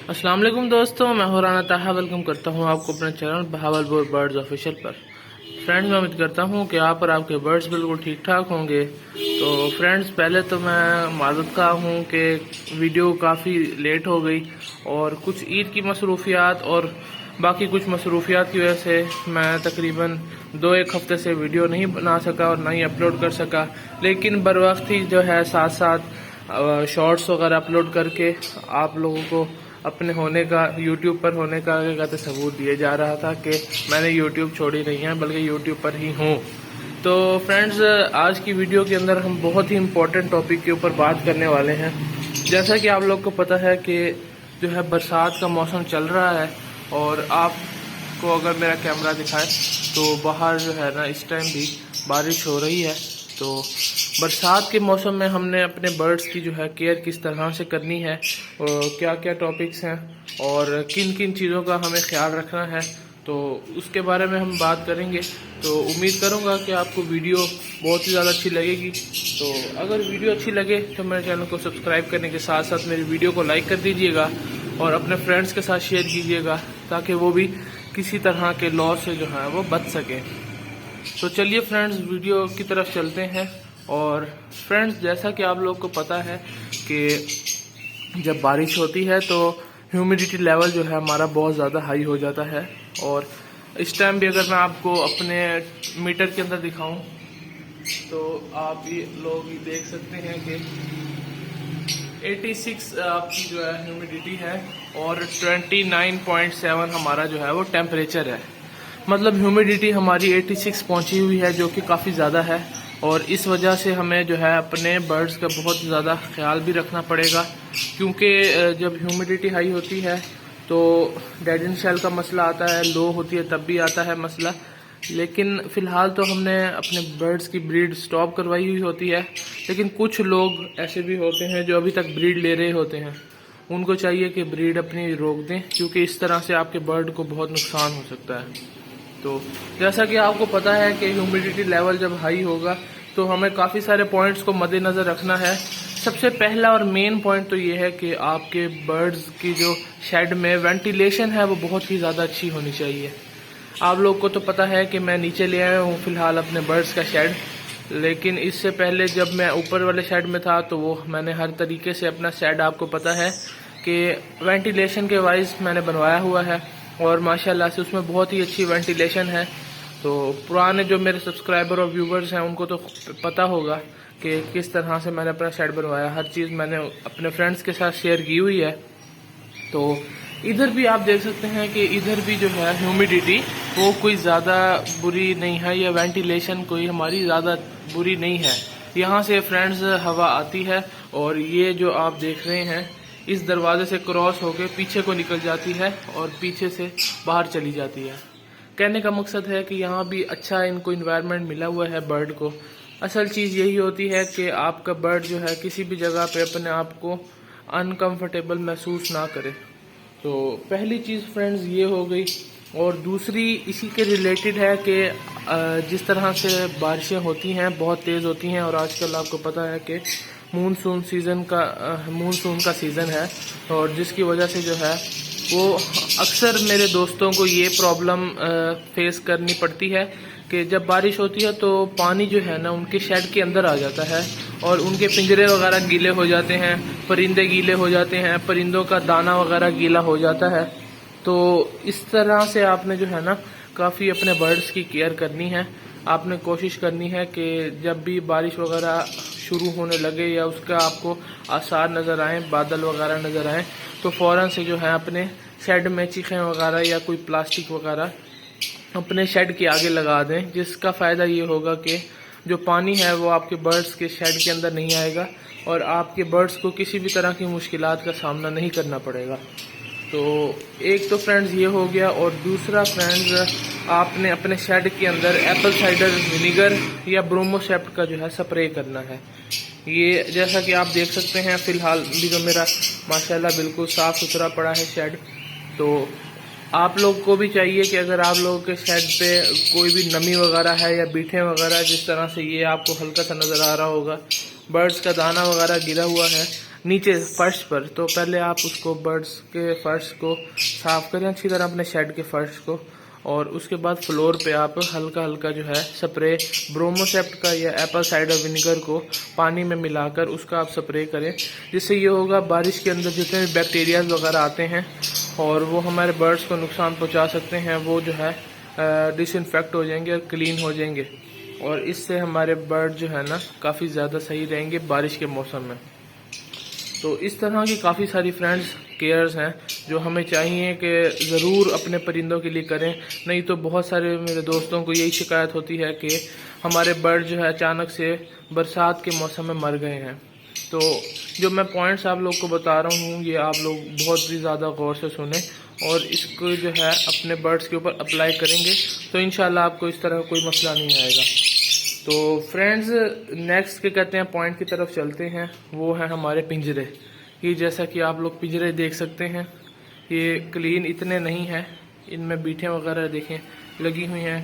अस्सलाम वालेकुम दोस्तों, मैं हूं राना ताहा। वेलकम करता हूं आपको अपने चैनल बहावलपुर बर्ड्स ऑफिशियल पर। फ्रेंड्स, मैं उम्मीद करता हूं कि आप और आपके बर्ड्स बिल्कुल ठीक ठाक होंगे। तो फ्रेंड्स, पहले तो मैं माज़रत का हूं कि वीडियो काफ़ी लेट हो गई और कुछ ईद की मसरूफियात और बाकी कुछ मसरूफियात की वजह से मैं तकरीबन 2-1 हफ्ते से वीडियो नहीं बना सका और ना ही अपलोड कर सका। लेकिन बर वक्त ही जो है साथ साथ शॉर्ट्स वगैरह अपलोड करके आप लोगों को अपने होने का, यूट्यूब पर होने का आगे का सबूत दिए जा रहा था कि मैंने यूट्यूब छोड़ी नहीं है, बल्कि यूट्यूब पर ही हूँ। तो फ्रेंड्स, आज की वीडियो के अंदर हम बहुत ही इम्पोर्टेंट टॉपिक के ऊपर बात करने वाले हैं। जैसा कि आप लोग को पता है कि जो है बरसात का मौसम चल रहा है और आपको अगर मेरा कैमरा दिखाए तो बाहर जो है ना इस टाइम भी बारिश हो रही है। तो बरसात के मौसम में हमने अपने बर्ड्स की जो है केयर किस तरह से करनी है और क्या क्या टॉपिक्स हैं और किन किन चीज़ों का हमें ख्याल रखना है, तो उसके बारे में हम बात करेंगे। तो उम्मीद करूंगा कि आपको वीडियो बहुत ही ज़्यादा अच्छी लगेगी। तो अगर वीडियो अच्छी लगे तो मेरे चैनल को सब्सक्राइब करने के साथ साथ मेरी वीडियो को लाइक कर दीजिएगा और अपने फ्रेंड्स के साथ शेयर कीजिएगा ताकि वो भी किसी तरह के लॉस से जो है वो बच सकें। तो चलिए फ्रेंड्स, वीडियो की तरफ चलते हैं। और फ्रेंड्स, जैसा कि आप लोग को पता है कि जब बारिश होती है तो ह्यूमिडिटी लेवल जो है हमारा बहुत ज़्यादा हाई हो जाता है। और इस टाइम भी अगर मैं आपको अपने मीटर के अंदर दिखाऊं तो आप ये लोग ही देख सकते हैं कि 86 आपकी जो है ह्यूमिडिटी है और 29.7 हमारा जो है वो टेम्परेचर है। मतलब ह्यूमिडिटी हमारी 86 पहुंची हुई है, जो कि काफ़ी ज़्यादा है। और इस वजह से हमें जो है अपने बर्ड्स का बहुत ज़्यादा ख्याल भी रखना पड़ेगा, क्योंकि जब ह्यूमिडिटी हाई होती है तो डेड एंड शेल का मसला आता है, लो होती है तब भी आता है मसला। लेकिन फ़िलहाल तो हमने अपने बर्ड्स की ब्रीड स्टॉप करवाई हुई होती है। लेकिन कुछ लोग ऐसे भी होते हैं जो अभी तक ब्रीड ले रहे होते हैं, उनको चाहिए कि ब्रीड अपनी रोक दें, क्योंकि इस तरह से आपके बर्ड को बहुत नुकसान हो सकता है। तो जैसा कि आपको पता है कि ह्यूमिडिटी लेवल जब हाई होगा तो हमें काफ़ी सारे पॉइंट्स को मद्देनज़र रखना है। सबसे पहला और मेन पॉइंट तो ये है कि आपके बर्ड्स की जो शेड में वेंटिलेशन है वो बहुत ही ज़्यादा अच्छी होनी चाहिए। आप लोग को तो पता है कि मैं नीचे ले आया हूँ फ़िलहाल अपने बर्ड्स का शेड, लेकिन इससे पहले जब मैं ऊपर वाले शेड में था तो वो मैंने हर तरीके से अपना शेड, आपको पता है कि वेंटिलेशन के वाइज मैंने बनवाया हुआ है और माशाल्लाह से उसमें बहुत ही अच्छी वेंटिलेशन है। तो पुराने जो मेरे सब्सक्राइबर और व्यूवर्स हैं उनको तो पता होगा कि किस तरह से मैंने अपना शेड बनवाया। हर चीज़ मैंने अपने फ्रेंड्स के साथ शेयर की हुई है। तो इधर भी आप देख सकते हैं कि इधर भी जो है ह्यूमिडिटी वो कोई ज़्यादा बुरी नहीं है, या वेंटिलेशन कोई हमारी ज़्यादा बुरी नहीं है। यहाँ से फ्रेंड्स हवा आती है और ये जो आप देख रहे हैं इस दरवाजे से क्रॉस होकर पीछे को निकल जाती है और पीछे से बाहर चली जाती है। कहने का मकसद है कि यहाँ भी अच्छा इनको इन्वायरमेंट मिला हुआ है बर्ड को। असल चीज़ यही होती है कि आपका बर्ड जो है किसी भी जगह पे अपने आप को अनकंफर्टेबल महसूस ना करे। तो पहली चीज़ फ्रेंड्स ये हो गई। और दूसरी इसी के रिलेटेड है कि जिस तरह से बारिशें होती हैं बहुत तेज़ होती हैं और आजकल आपको पता है कि मानसून का सीज़न है, और जिसकी वजह से जो है वो अक्सर मेरे दोस्तों को ये प्रॉब्लम फेस करनी पड़ती है कि जब बारिश होती है तो पानी जो है ना उनके शेड के अंदर आ जाता है और उनके पिंजरे वगैरह गीले हो जाते हैं, परिंदे गीले हो जाते हैं, परिंदों का दाना वगैरह गीला हो जाता है। तो इस तरह से आपने जो है ना काफ़ी अपने बर्ड्स की केयर करनी है। आपने कोशिश करनी है कि जब भी बारिश वगैरह शुरू होने लगे या उसका आपको आसार नज़र आए, बादल वगैरह नज़र आए, तो फ़ौरन से जो है अपने शेड में चीखें वगैरह या कोई प्लास्टिक वगैरह अपने शेड के आगे लगा दें, जिसका फ़ायदा ये होगा कि जो पानी है वो आपके बर्ड्स के शेड के अंदर नहीं आएगा और आपके बर्ड्स को किसी भी तरह की मुश्किलात का सामना नहीं करना पड़ेगा। तो एक तो फ्रेंड्स ये हो गया। और दूसरा फ्रेंड्स, आपने अपने शेड के अंदर एप्पल साइडर विनीगर या ब्रोमोसेप्ट का जो है स्प्रे करना है। ये जैसा कि आप देख सकते हैं फ़िलहाल भी जो मेरा माशाल्लाह बिल्कुल साफ़ सुथरा पड़ा है शेड। तो आप लोग को भी चाहिए कि अगर आप लोगों के शेड पे कोई भी नमी वगैरह है या बीठे वगैरह, जिस तरह से ये आपको हल्का सा नज़र आ रहा होगा, बर्ड्स का दाना वगैरह गिरा हुआ है, नीचे फर्श पर, तो पहले आप उसको बर्ड्स के फर्श को साफ़ करें अच्छी तरह, अपने शेड के फर्श को, और उसके बाद फ्लोर पे आप हल्का हल्का जो है स्प्रे ब्रोमोसेप्ट का या एप्पल साइडर विनेगर को पानी में मिलाकर उसका आप स्प्रे करें। जिससे ये होगा बारिश के अंदर जितने भी बैक्टीरियाज वगैरह आते हैं और वो हमारे बर्ड्स को नुकसान पहुंचा सकते हैं, वो जो है डिसइंफेक्ट हो जाएंगे और क्लीन हो जाएंगे, और इससे हमारे बर्ड जो है ना काफ़ी ज़्यादा सही रहेंगे बारिश के मौसम में। तो इस तरह की काफ़ी सारी फ्रेंड्स केयर्स हैं जो हमें चाहिए कि ज़रूर अपने परिंदों के लिए करें। नहीं तो बहुत सारे मेरे दोस्तों को यही शिकायत होती है कि हमारे बर्ड जो है अचानक से बरसात के मौसम में मर गए हैं। तो जो मैं पॉइंट्स आप लोग को बता रहा हूँ ये आप लोग बहुत ही ज़्यादा गौर से सुने और इसको जो है अपने बर्ड्स के ऊपर अप्लाई करेंगे तो इंशाल्लाह आपको इस तरह कोई मसला नहीं आएगा। तो फ्रेंड्स नेक्स्ट के कहते हैं पॉइंट की तरफ चलते हैं, वो है हमारे पिंजरे। ये जैसा कि आप लोग पिंजरे देख सकते हैं ये क्लीन इतने नहीं है, इनमें बीठें वगैरह देखें लगी हुई हैं।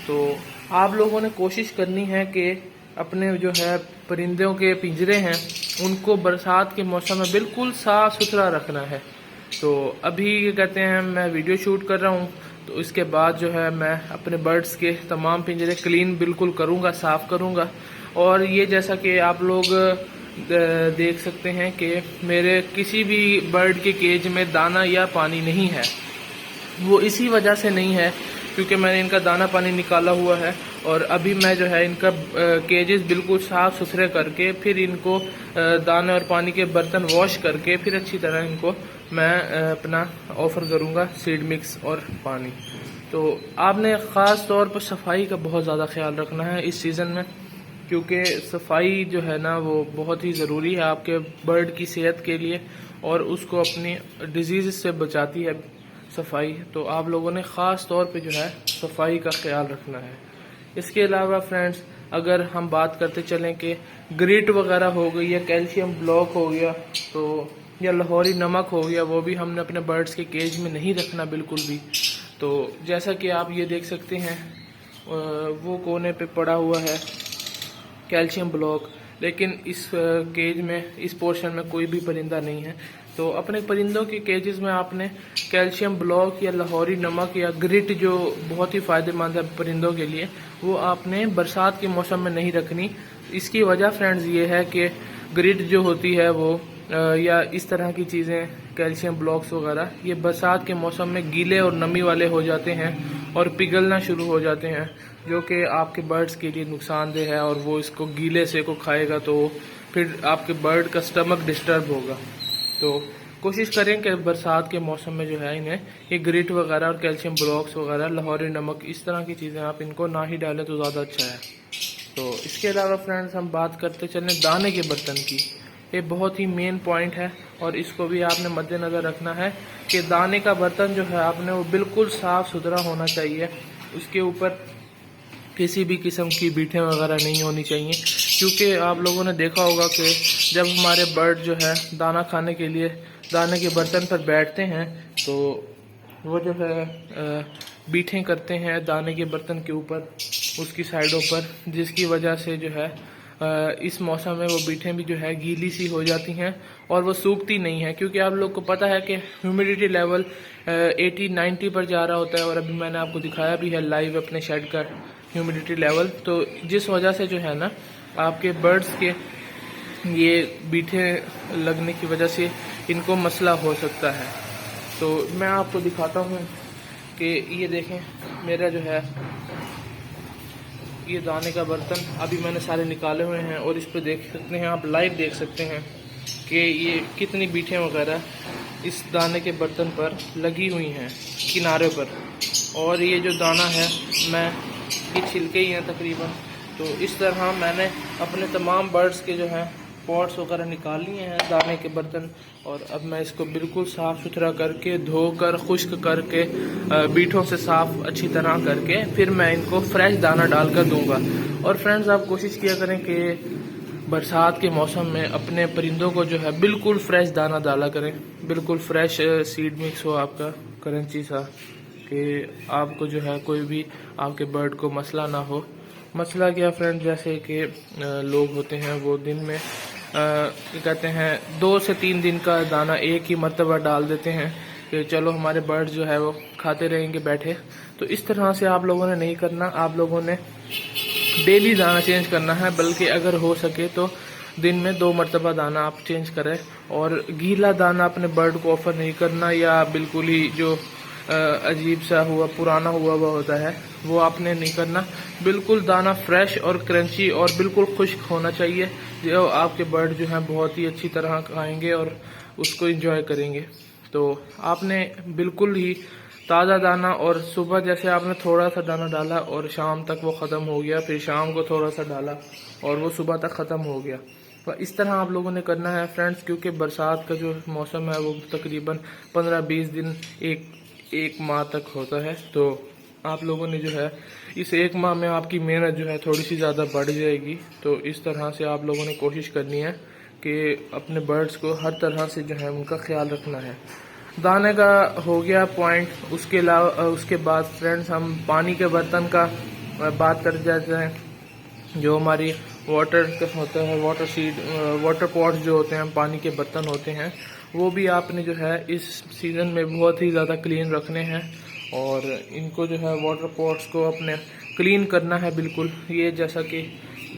तो आप लोगों ने कोशिश करनी है कि अपने जो है परिंदों के पिंजरे हैं उनको बरसात के मौसम में बिल्कुल साफ़ सुथरा रखना है। तो अभी ये कहते हैं मैं वीडियो शूट कर रहा हूँ, तो इसके बाद जो है मैं अपने बर्ड्स के तमाम पिंजरे क्लीन बिल्कुल करूँगा, साफ़ करूँगा। और ये जैसा कि आप लोग देख सकते हैं कि मेरे किसी भी बर्ड के केज में दाना या पानी नहीं है। वो इसी वजह से नहीं है क्योंकि मैंने इनका दाना पानी निकाला हुआ है और अभी मैं जो है इनका केजेस बिल्कुल साफ़ सुथरे करके फिर इनको दाने और पानी के बर्तन वॉश करके फिर अच्छी तरह इनको मैं अपना ऑफ़र करूँगा सीड मिक्स और पानी। तो आपने ख़ास तौर पर सफाई का बहुत ज़्यादा ख्याल रखना है इस सीज़न में, क्योंकि सफाई जो है ना वो बहुत ही ज़रूरी है आपके बर्ड की सेहत के लिए और उसको अपनी डिजीज़ से बचाती है सफाई। तो आप लोगों ने ख़ास तौर पे जो है सफाई का ख्याल रखना है। इसके अलावा फ्रेंड्स अगर हम बात करते चलें कि ग्रिट वगैरह हो गई या कैल्शियम ब्लॉक हो गया तो या लाहौरी नमक हो गया, वो भी हमने अपने बर्ड्स के केज में नहीं रखना बिल्कुल भी। तो जैसा कि आप ये देख सकते हैं वो कोने पे पड़ा हुआ है कैल्शियम ब्लॉक, लेकिन इस केज में इस पोर्शन में कोई भी परिंदा नहीं है। तो अपने परिंदों के केजेस में आपने कैल्शियम ब्लॉक या लाहौरी नमक या ग्रिट जो बहुत ही फ़ायदेमंद है परिंदों के लिए, वो आपने बरसात के मौसम में नहीं रखनी। इसकी वजह फ्रेंड्स ये है कि ग्रिट जो होती है वो या इस तरह की चीज़ें कैल्शियम ब्लॉक्स वगैरह ये बरसात के मौसम में गीले और नमी वाले हो जाते हैं और पिघलना शुरू हो जाते हैं, जो कि आपके बर्ड्स के लिए नुकसानदेह है। और वो इसको गीले से को खाएगा तो फिर आपके बर्ड का स्टमक डिस्टर्ब होगा। तो कोशिश करें कि बरसात के मौसम में जो है इन्हें ये ग्रिट वगैरह और कैल्शियम ब्लॉक्स वगैरह लाहौरी नमक इस तरह की चीज़ें आप इनको ना ही डालें तो ज़्यादा अच्छा है। तो इसके अलावा फ्रेंड्स हम बात करते चलें दाने के बर्तन की। ये बहुत ही मेन पॉइंट है और इसको भी आपने मद्देनज़र रखना है कि दाने का बर्तन जो है आपने वो बिल्कुल साफ़ सुथरा होना चाहिए। उसके ऊपर किसी भी किस्म की बीठें वगैरह नहीं होनी चाहिए, क्योंकि आप लोगों ने देखा होगा कि जब हमारे बर्ड जो है दाना खाने के लिए दाने के बर्तन पर बैठते हैं तो वो जो है बीठें करते हैं दाने के बर्तन के ऊपर उसकी साइडों पर, जिसकी वजह से जो है इस मौसम में वो बीठें भी जो है गीली सी हो जाती हैं और वो सूखती नहीं है। क्योंकि आप लोग को पता है कि ह्यूमिडिटी लेवल 80-90 पर जा रहा होता है और अभी मैंने आपको दिखाया भी है लाइव अपने शेड का ह्यूमिडिटी लेवल। तो जिस वजह से जो है ना आपके बर्ड्स के ये बीठें लगने की वजह से इनको मसला हो सकता है। तो मैं आपको दिखाता हूँ कि ये देखें मेरा जो है ये दाने का बर्तन अभी मैंने सारे निकाले हुए हैं और इस पर देख सकते हैं आप लाइव देख सकते हैं कि ये कितनी बीठें वगैरह इस दाने के बर्तन पर लगी हुई हैं किनारे पर। और ये जो दाना है मैं ये छिलके ही हैं तकरीबन। तो इस तरह मैंने अपने तमाम बर्ड्स के जो हैं पॉट्स वगैरह निकाल लिए हैं दाने के बर्तन, और अब मैं इसको बिल्कुल साफ़ सुथरा करके धोकर खुश्क करके बीठों से साफ़ अच्छी तरह करके फिर मैं इनको फ्रेश दाना डालकर दूंगा। और फ्रेंड्स आप कोशिश किया करें कि बरसात के मौसम में अपने परिंदों को जो है बिल्कुल फ्रेश दाना डाला करें, बिल्कुल फ्रेश सीड मिक्स हो आपका क्रंची सा, कि आपको जो है कोई भी आपके बर्ड को मसला ना हो। मसला क्या फ्रेंड, जैसे कि लोग होते हैं वो दिन में क्या कहते हैं 2 से 3 दिन का दाना एक ही मरतबा डाल देते हैं कि चलो हमारे बर्ड जो है वो खाते रहेंगे बैठे। तो इस तरह से आप लोगों ने नहीं करना, आप लोगों ने डेली दाना चेंज करना है, बल्कि अगर हो सके तो दिन में 2 मरतबा दाना आप चेंज करें। और गीला दाना अपने बर्ड को ऑफर नहीं करना, या बिल्कुल ही जो अजीब सा हुआ पुराना हुआ होता है वो आपने नहीं करना। बिल्कुल दाना फ्रेश और क्रंची और बिल्कुल खुश्क होना चाहिए, जो आपके बर्ड जो हैं बहुत ही अच्छी तरह खाएंगे और उसको एंजॉय करेंगे। तो आपने बिल्कुल ही ताज़ा दाना, और सुबह जैसे आपने थोड़ा सा दाना डाला और शाम तक वो ख़त्म हो गया, फिर शाम को थोड़ा सा डाला और वो सुबह तक ख़त्म हो गया। तो इस तरह आप लोगों ने करना है फ्रेंड्स, क्योंकि बरसात का जो मौसम है वो तकरीबन 15-20 दिन एक माह तक होता है। तो आप लोगों ने जो है इस 1 माह में आपकी मेहनत जो है थोड़ी सी ज़्यादा बढ़ जाएगी। तो इस तरह से आप लोगों ने कोशिश करनी है कि अपने बर्ड्स को हर तरह से जो है उनका ख्याल रखना है। दाने का हो गया पॉइंट। उसके अलावा उसके बाद फ्रेंड्स हम पानी के बर्तन का बात कर जाते हैं। जो हमारी वाटर होता है, वाटर पॉट्स जो होते हैं, पानी के बर्तन होते हैं, वो भी आपने जो है इस सीज़न में बहुत ही ज़्यादा क्लीन रखने हैं। और इनको जो है वाटर पॉट्स को अपने क्लीन करना है बिल्कुल। ये जैसा कि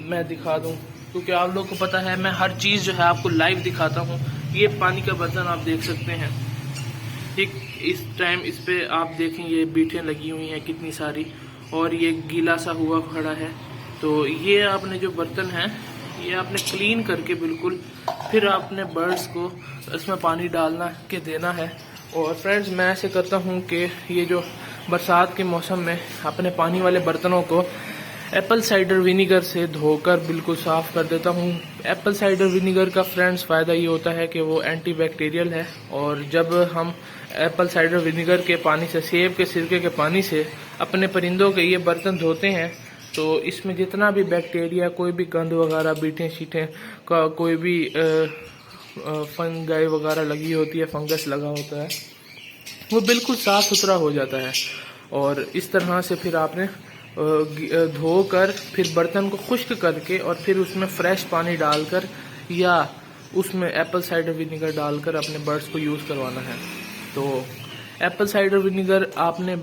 मैं दिखा दूं, क्योंकि आप लोगों को पता है मैं हर चीज़ जो है आपको लाइव दिखाता हूँ। ये पानी का बर्तन आप देख सकते हैं, ठीक इस टाइम इस पे आप देखें ये बीटें लगी हुई हैं कितनी सारी, और ये गीला सा हुआ खड़ा है। तो ये आपने जो बर्तन है ये आपने क्लीन करके बिल्कुल फिर आपने बर्ड्स को इसमें पानी डालना के देना है। और फ्रेंड्स मैं ऐसे करता हूँ कि ये जो बरसात के मौसम में अपने पानी वाले बर्तनों को एप्पल साइडर विनीगर से धोकर बिल्कुल साफ़ कर देता हूँ। एप्पल साइडर विनीगर का फ्रेंड्स फ़ायदा ये होता है कि वो एंटीबैक्टीरियल है, और जब हम एप्पल साइडर विनीगर के पानी से, सेब के सिरके के पानी से अपने परिंदों के ये बर्तन धोते हैं, तो इसमें जितना भी बैक्टीरिया, कोई भी गंद वगैरह, बीटें शीटें का कोई भी फंगाई वगैरह लगी होती है, फंगस लगा होता है, वो बिल्कुल साफ़ सुथरा हो जाता है। और इस तरह से फिर आपने धोकर फिर बर्तन को खुश्क करके और फिर उसमें फ्रेश पानी डालकर या उसमें एप्पल साइडर विनीगर डालकर अपने बर्ड्स को यूज़ करवाना है। तो एप्पल साइडर विनीगर आपने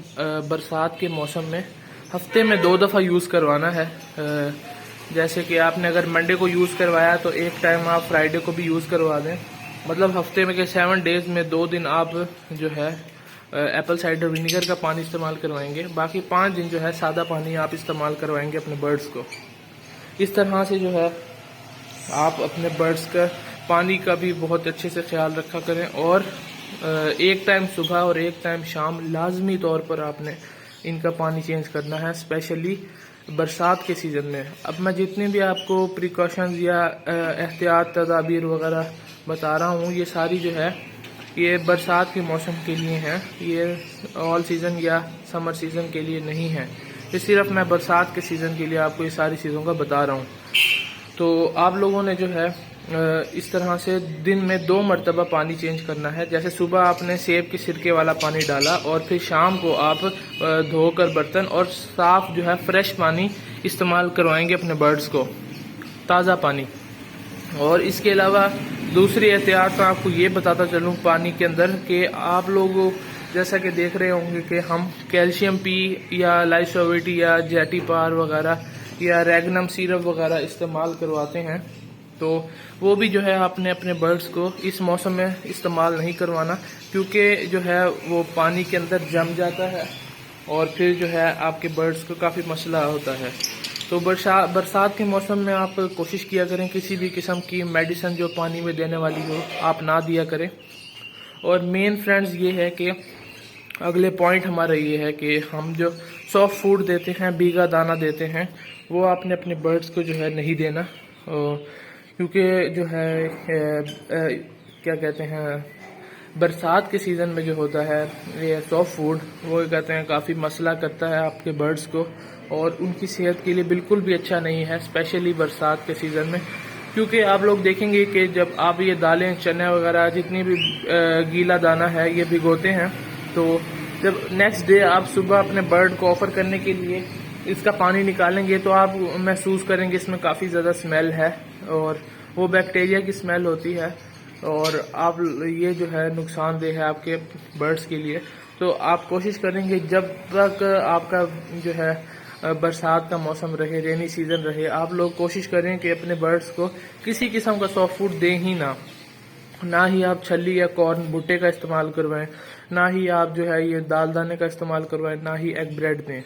बरसात के मौसम में हफ्ते में 2 दफ़ा यूज़ करवाना है। जैसे कि आपने अगर मंडे को यूज़ करवाया तो एक टाइम आप फ्राइडे को भी यूज़ करवा दें। मतलब हफ्ते में के 7 डेज़ में 2 दिन आप जो है एप्पल साइडर विनीगर का पानी इस्तेमाल करवाएंगे, बाकी 5 दिन जो है सादा पानी आप इस्तेमाल करवाएंगे अपने बर्ड्स को। इस तरह से जो है आप अपने बर्ड्स का पानी का भी बहुत अच्छे से ख्याल रखा करें। और एक टाइम सुबह और एक टाइम शाम लाजमी तौर पर आपने इनका पानी चेंज करना है, स्पेशली बरसात के सीज़न में। अब मैं जितने भी आपको प्रिकॉशंस या एहतियात तदाबीर वगैरह बता रहा हूँ, ये सारी जो है ये बरसात के मौसम के लिए हैं, ये ऑल सीज़न या समर सीज़न के लिए नहीं है। ये सिर्फ मैं बरसात के सीज़न के लिए आपको ये सारी चीज़ों का बता रहा हूँ। तो आप लोगों ने जो है इस तरह से दिन में 2 मरतबा पानी चेंज करना है। जैसे सुबह आपने सेब के सिरके वाला पानी डाला और फिर शाम को आप धोकर बर्तन और साफ़ जो है फ्रेश पानी इस्तेमाल करवाएंगे अपने बर्ड्स को, ताज़ा पानी। और इसके अलावा दूसरी एहतियात मैं आपको ये बताता चलूँ पानी के अंदर कि आप लोग जैसा कि देख रहे होंगे कि हम कैल्शियम पी या लाइसोविटी या जेटी पार वगैरह या रेगनम सिरप वगैरह इस्तेमाल करवाते हैं। तो वो भी जो है आपने अपने बर्ड्स को इस मौसम में इस्तेमाल नहीं करवाना, क्योंकि जो है वो पानी के अंदर जम जाता है और फिर जो है आपके बर्ड्स को काफ़ी मसला होता है। तो बरसात के मौसम में आप कोशिश किया करें किसी भी किस्म की मेडिसिन जो पानी में देने वाली हो आप ना दिया करें। और मेन फ्रेंड्स ये है कि अगले पॉइंट हमारा ये है कि हम जो सॉफ्ट फूड देते हैं, भीगा दाना देते हैं, वो आपने अपने बर्ड्स को जो है नहीं देना, क्योंकि जो है क्या कहते हैं बरसात के सीज़न में जो होता है ये सॉफ्ट फूड, वो कहते हैं काफ़ी मसला करता है आपके बर्ड्स को और उनकी सेहत के लिए बिल्कुल भी अच्छा नहीं है, स्पेशली बरसात के सीज़न में। क्योंकि आप लोग देखेंगे कि जब आप ये दालें, चने वगैरह जितनी भी गीला दाना है ये भिगोते हैं, तो जब नेक्स्ट डे आप सुबह अपने बर्ड को ऑफर करने के लिए इसका पानी निकालेंगे तो आप महसूस करेंगे इसमें काफ़ी ज़्यादा स्मेल है और वो बैक्टीरिया की स्मेल होती है और आप ये जो है नुकसानदेह है आपके बर्ड्स के लिए। तो आप कोशिश करेंगे जब तक आपका जो है बरसात का मौसम रहे, रेनी सीजन रहे, आप लोग कोशिश करें कि अपने बर्ड्स को किसी किस्म का सॉफ्ट फूड दें ही ना ही आप छल्ली या कॉर्न भुट्टे का इस्तेमाल करवाएं, ना ही आप जो है ये दाल दाने का इस्तेमाल करवाएं, ना ही एग ब्रेड दें।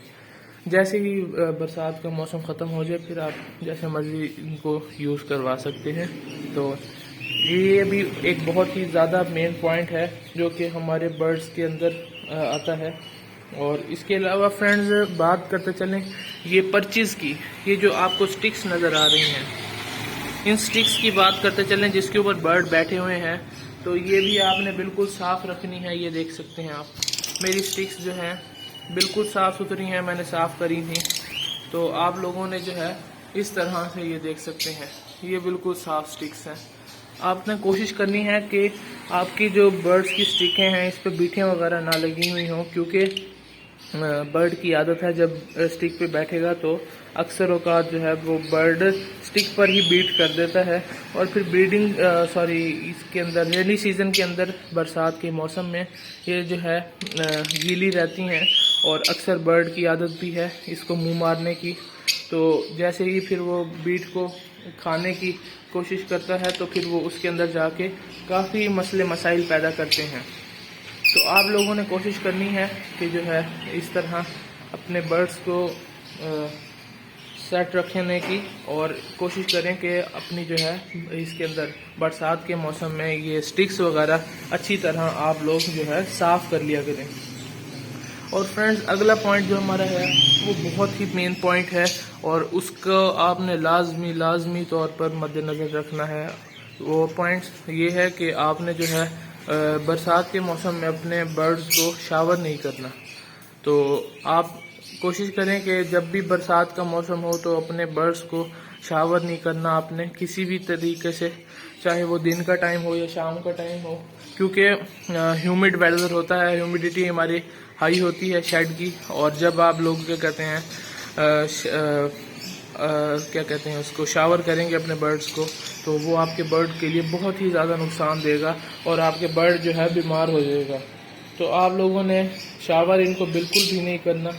जैसे ही बरसात का मौसम ख़त्म हो जाए फिर आप जैसे मर्जी इनको यूज़ करवा सकते हैं। तो ये भी एक बहुत ही ज़्यादा मेन पॉइंट है जो कि हमारे बर्ड्स के अंदर आता है। और इसके अलावा फ्रेंड्स बात करते चलें ये परचेज़ की, ये जो आपको स्टिक्स नज़र आ रही हैं, इन स्टिक्स की बात करते चलें जिसके ऊपर बर्ड बैठे हुए हैं, तो ये भी आपने बिल्कुल साफ़ रखनी है। ये देख सकते हैं आप, मेरी स्टिक्स जो हैं बिल्कुल साफ़ सुथरी हैं, मैंने साफ़ करी थी। तो आप लोगों ने जो है इस तरह से ये देख सकते हैं, ये बिल्कुल साफ़ स्टिक्स हैं। आपने कोशिश करनी है कि आपकी जो बर्ड्स की स्टिकें हैं इस पर बीठें वगैरह ना लगी हुई हों, क्योंकि बर्ड की आदत है जब स्टिक पे बैठेगा तो अक्सर औकात जो है वो बर्ड स्टिक पर ही बीट कर देता है और फिर ब्रीडिंग इसके अंदर रेनी सीज़न के अंदर बरसात के मौसम में ये जो है गीली रहती हैं और अक्सर बर्ड की आदत भी है इसको मुंह मारने की। तो जैसे ही फिर वो बीट को खाने की कोशिश करता है तो फिर वो उसके अंदर जाके काफ़ी मसले मसाइल पैदा करते हैं। तो आप लोगों ने कोशिश करनी है कि जो है इस तरह अपने बर्ड्स को सेट रखने की और कोशिश करें कि अपनी जो है इसके अंदर बरसात के मौसम में ये स्टिक्स वगैरह अच्छी तरह आप लोग जो है साफ़ कर लिया करें। और फ्रेंड्स अगला पॉइंट जो हमारा है वो बहुत ही मेन पॉइंट है और उसको आपने लाजमी तौर पर मद्देनज़र रखना है। वो पॉइंट्स ये है कि आपने जो है बरसात के मौसम में अपने बर्ड्स को शावर नहीं करना। तो आप कोशिश करें कि जब भी बरसात का मौसम हो तो अपने बर्ड्स को शावर नहीं करना आपने किसी भी तरीके से, चाहे वो दिन का टाइम हो या शाम का टाइम हो, क्योंकि ह्यूमिड वेदर होता है, ह्यूमिडिटी हमारी हाई होती है शेड की। और जब आप लोग क्या कहते हैं क्या कहते हैं उसको शावर करेंगे अपने बर्ड्स को, तो वो आपके बर्ड के लिए बहुत ही ज़्यादा नुकसान देगा और आपके बर्ड जो है बीमार हो जाएगा। तो आप लोगों ने शावर इनको बिल्कुल भी नहीं करना।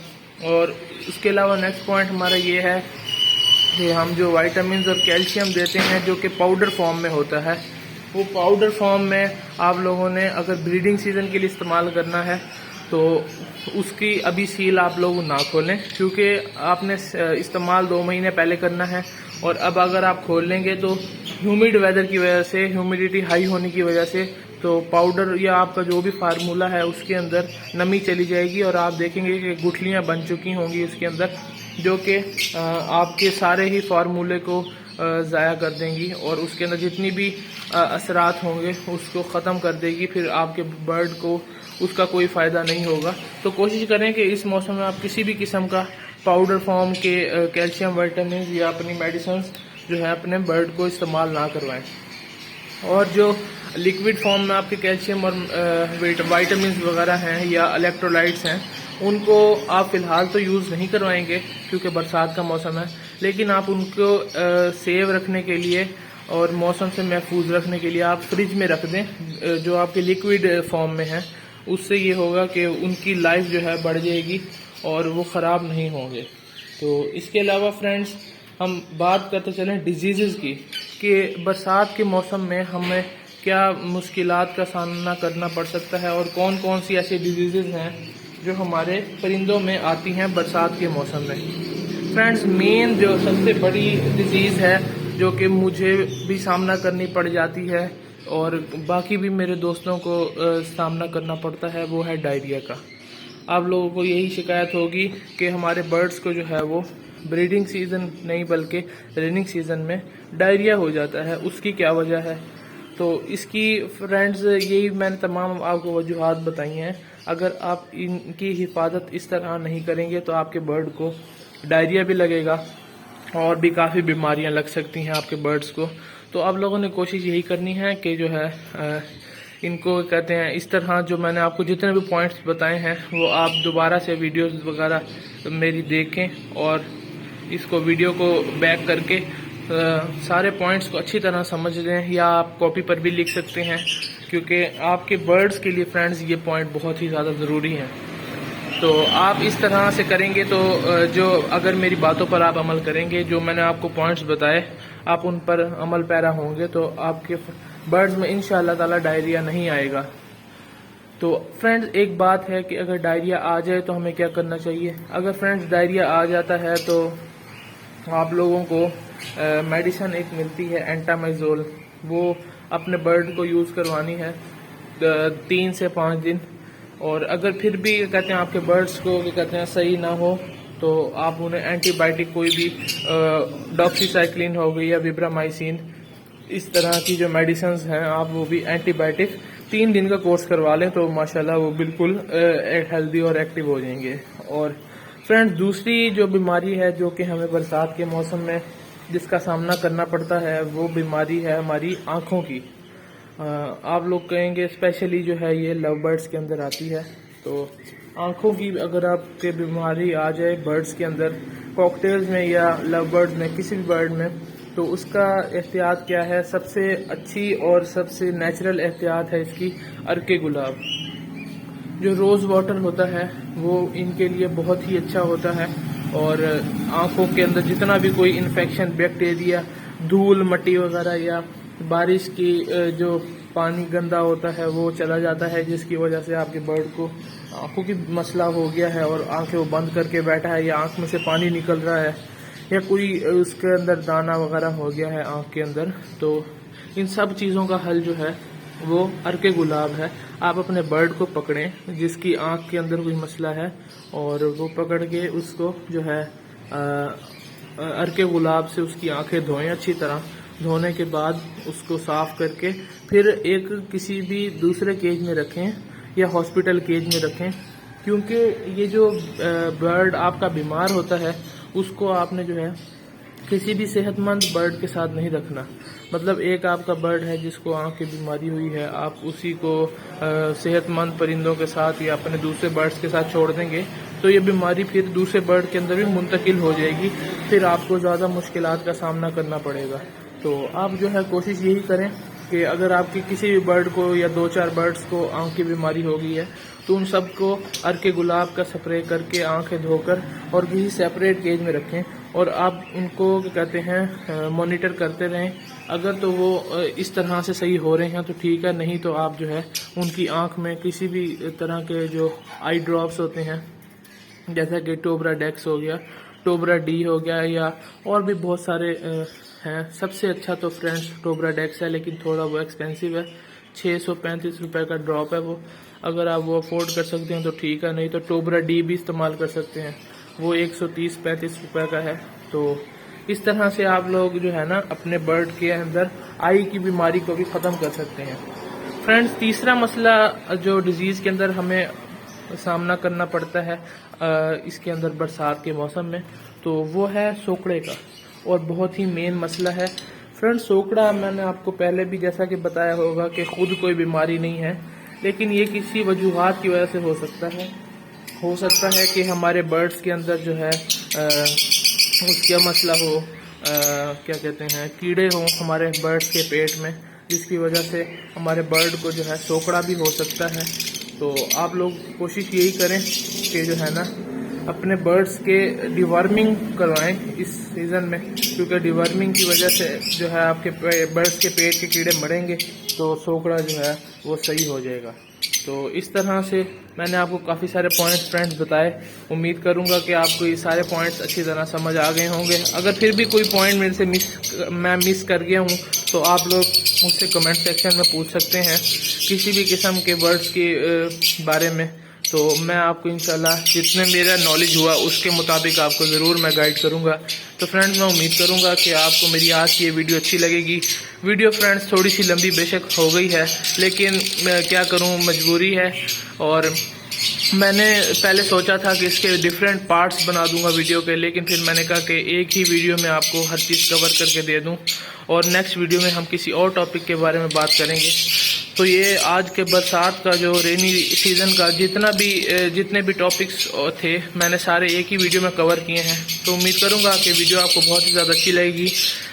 और उसके अलावा नेक्स्ट पॉइंट हमारा ये है कि हम जो वाइटामिन और कैल्शियम देते हैं जो कि पाउडर फॉर्म में होता है, वो पाउडर फॉर्म में आप लोगों ने अगर ब्रीडिंग सीज़न के लिए इस्तेमाल करना है तो उसकी अभी सील आप लोग ना खोलें, क्योंकि आपने इस्तेमाल 2 महीने पहले करना है। और अब अगर आप खोल लेंगे तो ह्यूमिड वेदर की वजह से, ह्यूमिडिटी हाई होने की वजह से, तो पाउडर या आपका जो भी फार्मूला है उसके अंदर नमी चली जाएगी और आप देखेंगे कि गुठलियाँ बन चुकी होंगी उसके अंदर, जो कि आपके सारे ही फार्मूले को ज़ाया कर देंगी और उसके अंदर जितनी भी असरात होंगे उसको ख़त्म कर देगी। फिर आपके बर्ड को उसका कोई फ़ायदा नहीं होगा। तो कोशिश करें कि इस मौसम में आप किसी भी किस्म का पाउडर फॉर्म के कैल्शियम विटामिन या अपनी मेडिसिन जो है अपने बर्ड को इस्तेमाल ना करवाएं। और जो लिक्विड फॉर्म में आपके कैल्शियम और विटामिन वगैरह हैं या इलेक्ट्रोलाइट्स हैं, उनको आप फ़िलहाल तो यूज़ नहीं करवाएंगे क्योंकि बरसात का मौसम है, लेकिन आप उनको सेव रखने के लिए और मौसम से महफूज रखने के लिए आप फ्रिज में रख दें जो आपके लिक्विड फॉर्म में है। उससे ये होगा कि उनकी लाइफ जो है बढ़ जाएगी और वो ख़राब नहीं होंगे। तो इसके अलावा फ्रेंड्स हम बात करते चलें डिजीज़ की, कि बरसात के मौसम में हमें क्या मुश्किलात का सामना करना पड़ सकता है और कौन कौन सी ऐसी डिजीज़ हैं जो हमारे परिंदों में आती हैं बरसात के मौसम में। फ्रेंड्स मेन जो सबसे बड़ी डिजीज़ है जो कि मुझे भी सामना करनी पड़ जाती है और बाकी भी मेरे दोस्तों को सामना करना पड़ता है, वो है डायरिया का। आप लोगों को यही शिकायत होगी कि हमारे बर्ड्स को जो है वो ब्रीडिंग सीज़न नहीं बल्कि रेनिंग सीज़न में डायरिया हो जाता है। उसकी क्या वजह है? तो इसकी फ्रेंड्स यही मैंने तमाम आपको वजूहात बताई हैं। अगर आप इनकी हिफाजत इस तरह नहीं करेंगे तो आपके बर्ड को डायरिया भी लगेगा और भी काफ़ी बीमारियां लग सकती हैं आपके बर्ड्स को। तो आप लोगों ने कोशिश यही करनी है कि जो है इनको कहते हैं इस तरह जो मैंने आपको जितने भी पॉइंट्स बताए हैं वो आप दोबारा से वीडियोस वगैरह मेरी देखें और इसको वीडियो को बैक करके सारे पॉइंट्स को अच्छी तरह समझ लें, या आप कॉपी पर भी लिख सकते हैं, क्योंकि आपके बर्ड्स के लिए फ्रेंड्स ये पॉइंट बहुत ही ज़्यादा ज़रूरी हैं। तो आप इस तरह से करेंगे तो जो अगर मेरी बातों पर आप अमल करेंगे, जो मैंने आपको पॉइंट्स बताए, आप उन पर अमल पैरा होंगे तो आपके बर्ड्स में इंशाअल्लाह ताला डायरिया नहीं आएगा। तो फ्रेंड्स एक बात है कि अगर डायरिया आ जाए तो हमें क्या करना चाहिए। अगर फ्रेंड्स डायरिया आ जाता है तो आप लोगों को मेडिसिन एक मिलती है एंटामाइजोल, वो अपने बर्ड को यूज़ करवानी है 3 से 5 दिन। और अगर फिर भी कहते हैं आपके बर्ड्स को कहते हैं सही ना हो तो आप उन्हें एंटीबायोटिक कोई भी डॉक्सीसाइक्लिन हो गई या विब्रामाइसिन, इस तरह की जो मेडिसिन हैं आप वो भी एंटीबायोटिक 3 दिन का कोर्स करवा लें तो माशाल्लाह वो बिल्कुल हेल्दी और एक्टिव हो जाएंगे। और फ्रेंड्स दूसरी जो बीमारी है जो कि हमें बरसात के मौसम में जिसका सामना करना पड़ता है, वो बीमारी है हमारी आँखों की। आप लोग कहेंगे स्पेशली जो है ये लव बर्ड्स के अंदर आती है। तो आँखों की अगर आपके बीमारी आ जाए बर्ड्स के अंदर, कॉकटेल्स में या लव बर्ड्स में, किसी भी बर्ड में, तो उसका एहतियात क्या है। सबसे अच्छी और सबसे नेचुरल एहतियात है इसकी अर्के गुलाब। जो रोज़ वाटर होता है वो इनके लिए बहुत ही अच्छा होता है, और आँखों के अंदर जितना भी कोई इन्फेक्शन, बैक्टीरिया, धूल मट्टी वगैरह या बारिश की जो पानी गंदा होता है वो चला जाता है, जिसकी वजह से आपके बर्ड को आँखों की मसला हो गया है और आँखें वो बंद करके बैठा है, या आँख में से पानी निकल रहा है, या कोई उसके अंदर दाना वगैरह हो गया है आँख के अंदर। तो इन सब चीज़ों का हल जो है वो अर्के गुलाब है। आप अपने बर्ड को पकड़ें जिसकी आँख के अंदर कोई मसला है, और वो पकड़ के उसको जो है अर्के गुलाब से उसकी आँखें धोएं अच्छी तरह। धोने के बाद उसको साफ करके फिर एक किसी भी दूसरे केज में रखें या हॉस्पिटल केज में रखें, क्योंकि ये जो बर्ड आपका बीमार होता है उसको आपने जो है किसी भी सेहतमंद बर्ड के साथ नहीं रखना। मतलब एक आपका बर्ड है जिसको आँख की बीमारी हुई है, आप उसी को सेहतमंद परिंदों के साथ या अपने दूसरे बर्ड्स के साथ छोड़ देंगे तो ये बीमारी फिर दूसरे बर्ड के अंदर भी मुंतकिल हो जाएगी, फिर आपको ज़्यादा मुश्किलात का सामना करना पड़ेगा। तो आप जो है कोशिश यही करें कि अगर आपकी किसी भी बर्ड को या 2-4 बर्ड्स को आँख की बीमारी हो गई है तो उन सब को अर्के गुलाब का स्प्रे करके आँखें धोकर और किसी सेपरेट केज में रखें, और आप उनको कहते हैं मॉनिटर करते रहें। अगर तो वो इस तरह से सही हो रहे हैं तो ठीक है, नहीं तो आप जो है उनकी आँख में किसी भी तरह के जो आई ड्रॉप्स होते हैं, जैसा कि टोबरा डेक्स हो गया, टोबरा डी हो गया, या और भी बहुत सारे हैं। सबसे अच्छा तो फ्रेंड्स टोबरा डेक्स है, लेकिन थोड़ा वो एक्सपेंसिव है, 635 रुपये का ड्रॉप है वो। अगर आप वो अफोर्ड कर सकते हैं तो ठीक है, नहीं तो टोबरा डी भी इस्तेमाल कर सकते हैं, वो 130-135 रुपये का है। तो इस तरह से आप लोग जो है ना अपने बर्ड के अंदर आई की बीमारी को भी ख़त्म कर सकते हैं। फ्रेंड्स तीसरा मसला जो डिजीज़ के अंदर हमें सामना करना पड़ता है इसके अंदर बरसात के मौसम में, तो वो है सोकड़े का, और बहुत ही मेन मसला है। फ्रेंड्स सोकड़ा मैंने आपको पहले भी जैसा कि बताया होगा कि खुद कोई बीमारी नहीं है, लेकिन ये किसी वजूहात की वजह से हो सकता है कि हमारे बर्ड्स के अंदर जो है उसका मसला हो, क्या कहते हैं, कीड़े हों हमारे बर्ड्स के पेट में, जिसकी वजह से हमारे बर्ड को जो है सोकड़ा भी हो सकता है। तो आप लोग कोशिश यही करें कि जो है ना अपने बर्ड्स के डिवर्मिंग करवाएं इस सीज़न में, क्योंकि डिवर्मिंग की वजह से जो है आपके बर्ड्स के पेट के कीड़े मरेंगे तो सोकड़ा जो है वो सही हो जाएगा। तो इस तरह से मैंने आपको काफ़ी सारे पॉइंट्स फ्रेंड्स बताए। उम्मीद करूंगा कि आपको ये सारे पॉइंट्स अच्छी तरह समझ आ गए होंगे। अगर फिर भी कोई पॉइंट मेरे से मिस कर गया हूँ तो आप लोग मुझसे कमेंट सेक्शन में पूछ सकते हैं किसी भी किस्म के वर्ड्स के बारे में। तो मैं आपको इंशाल्लाह जितने मेरा नॉलेज हुआ उसके मुताबिक आपको ज़रूर मैं गाइड करूंगा। तो फ्रेंड्स मैं उम्मीद करूंगा कि आपको मेरी आज की ये वीडियो अच्छी लगेगी। वीडियो फ्रेंड्स थोड़ी सी लंबी बेशक हो गई है, लेकिन मैं क्या करूं, मजबूरी है। और मैंने पहले सोचा था कि इसके डिफरेंट पार्ट्स बना दूंगा वीडियो के, लेकिन फिर मैंने कहा कि एक ही वीडियो में आपको हर चीज़ कवर करके दे दूं, और नेक्स्ट वीडियो में हम किसी और टॉपिक के बारे में बात करेंगे। तो ये आज के बरसात का जो रेनी सीज़न का जितने भी टॉपिक्स थे मैंने सारे एक ही वीडियो में कवर किए हैं। तो उम्मीद करूंगा कि वीडियो आपको बहुत ही ज़्यादा अच्छी लगेगी।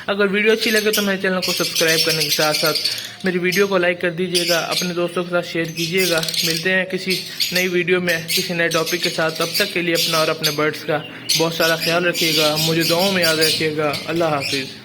अगर वीडियो अच्छी लगे तो मेरे चैनल को सब्सक्राइब करने के साथ साथ मेरी वीडियो को लाइक कर दीजिएगा, अपने दोस्तों के साथ शेयर कीजिएगा। मिलते हैं किसी नई वीडियो में किसी नए टॉपिक के साथ। तब तक के लिए अपना और अपने बर्ड्स का बहुत सारा ख्याल रखिएगा, मुझे दुआओं में याद रखिएगा। अल्लाह हाफिज़।